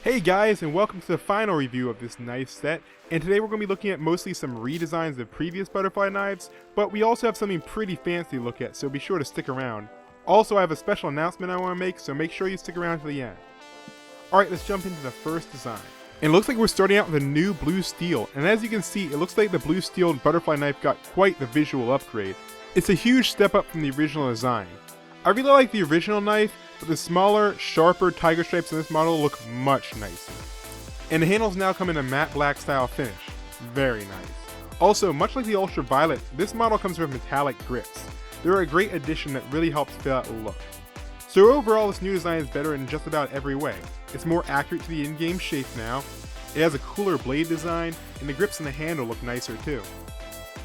Hey guys, and welcome to the final review of this knife set, and today we're going to be looking at mostly some redesigns of previous butterfly knives, but we also have something pretty fancy to look at, so be sure to stick around. Also, I have a special announcement I want to make, so make sure you stick around to the end. Alright, let's jump into the first design. And it looks like we're starting out with a new blue steel, and as you can see, it looks like the blue steel butterfly knife got quite the visual upgrade. It's a huge step up from the original design. I really like the original knife, but the smaller, sharper tiger stripes in this model look much nicer. And the handles now come in a matte black style finish. Very nice. Also, much like the ultraviolet, this model comes with metallic grips. They're a great addition that really helps fill out the look. So overall, this new design is better in just about every way. It's more accurate to the in-game shape now, it has a cooler blade design, and the grips in the handle look nicer too.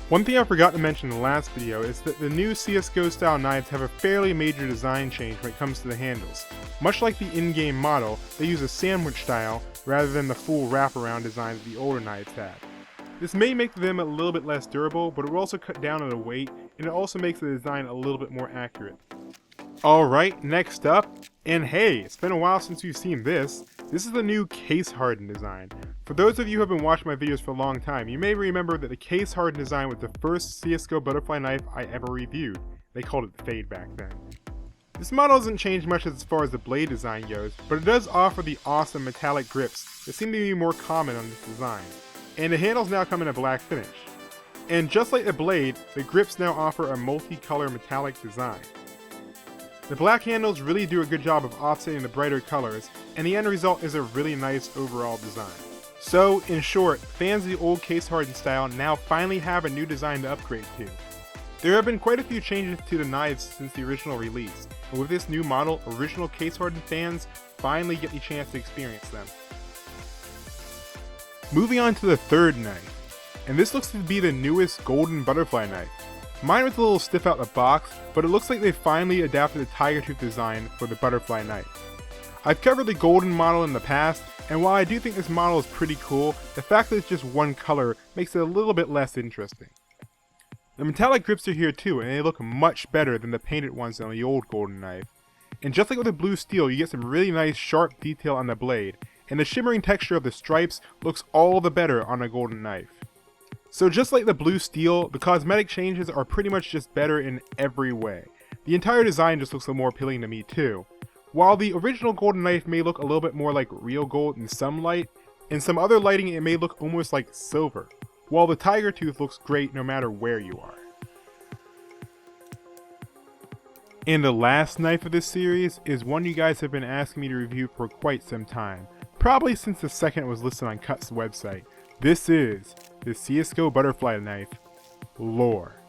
One thing I forgot to mention in the last video is that the new Csgo style knives have a fairly major design change when it comes to the handles. Much like the in-game model, they use a sandwich style rather than the full wraparound design that the older knives had. This may make them a little bit less durable, but it will also cut down on the weight, and it also makes the design a little bit more accurate. Alright, next up, and hey, it's been a while since we've seen this. This is the new case hardened design. For those of you who have been watching my videos for a long time, you may remember that the case hardened design was the first Csgo butterfly knife I ever reviewed. They called it the Fade back then. This model doesn't change much as far as the blade design goes, but it does offer the awesome metallic grips that seem to be more common on this design. And the handles now come in a black finish. And just like the blade, the grips now offer a multicolor metallic design. The black handles really do a good job of offsetting the brighter colors, and the end result is a really nice overall design. So, in short, fans of the old case hardened style now finally have a new design to upgrade to. There have been quite a few changes to the knives since the original release, and with this new model, original case hardened fans finally get the chance to experience them. Moving on to the third knife, and this looks to be the newest golden butterfly knife. Mine was a little stiff out the box, but it looks like they finally adapted the tiger tooth design for the butterfly knife. I've covered the golden model in the past, and while I do think this model is pretty cool, the fact that it's just one color makes it a little bit less interesting. The metallic grips are here too, and they look much better than the painted ones on the old golden knife. And just like with the blue steel, you get some really nice sharp detail on the blade, and the shimmering texture of the stripes looks all the better on a golden knife. So just like the blue steel, the cosmetic changes are pretty much just better in every way. The entire design just looks a little more appealing to me too. While the original golden knife may look a little bit more like real gold in some light, in some other lighting it may look almost like silver, while the tiger tooth looks great no matter where you are. And the last knife of this series is one you guys have been asking me to review for quite some time, probably since the second it was listed on Cut's website. This is the Csgo butterfly knife Lore.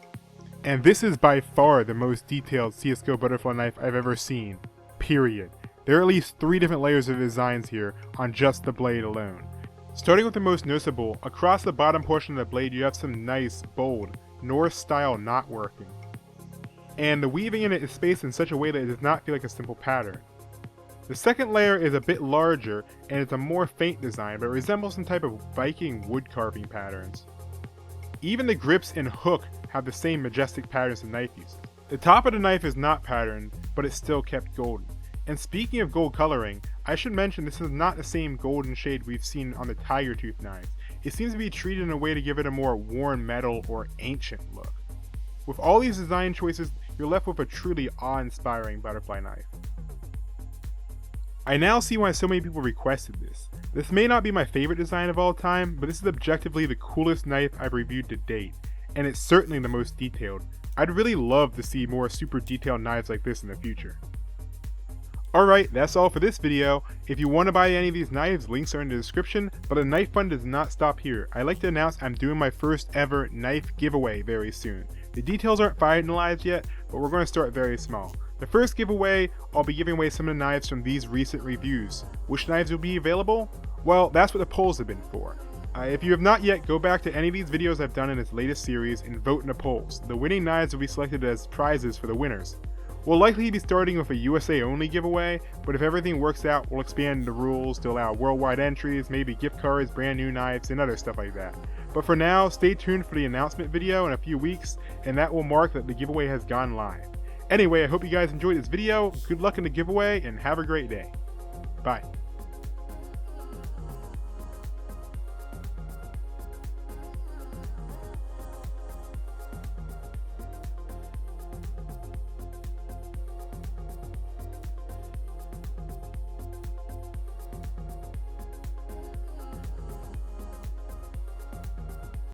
And this is by far the most detailed Csgo butterfly knife I've ever seen, period. There are at least 3 different layers of designs here on just the blade alone. Starting with the most noticeable, across the bottom portion of the blade you have some nice, bold, Norse style knot working. And the weaving in it is spaced in such a way that it does not feel like a simple pattern. The second layer is a bit larger and it's a more faint design, but it resembles some type of Viking wood carving patterns. Even the grips and hook have the same majestic patterns the knife uses. The top of the knife is not patterned, but it's still kept golden. And speaking of gold coloring, I should mention this is not the same golden shade we've seen on the tiger tooth knives. It seems to be treated in a way to give it a more worn metal or ancient look. With all these design choices, you're left with a truly awe-inspiring butterfly knife. I now see why so many people requested this. This may not be my favorite design of all time, but this is objectively the coolest knife I've reviewed to date, and it's certainly the most detailed. I'd really love to see more super detailed knives like this in the future. Alright, that's all for this video. If you want to buy any of these knives, links are in the description, but the knife fun does not stop here. I'd like to announce I'm doing my first ever knife giveaway very soon. The details aren't finalized yet, but we're going to start very small. The first giveaway, I'll be giving away some of the knives from these recent reviews. Which knives will be available? Well, that's what the polls have been for. If you have not yet, go back to any of these videos I've done in this latest series and vote in the polls. The winning knives will be selected as prizes for the winners. We'll likely be starting with a USA only giveaway, but if everything works out, we'll expand the rules to allow worldwide entries, maybe gift cards, brand new knives, and other stuff like that. But for now, stay tuned for the announcement video in a few weeks, and that will mark that the giveaway has gone live. Anyway, I hope you guys enjoyed this video, good luck in the giveaway, and have a great day. Bye.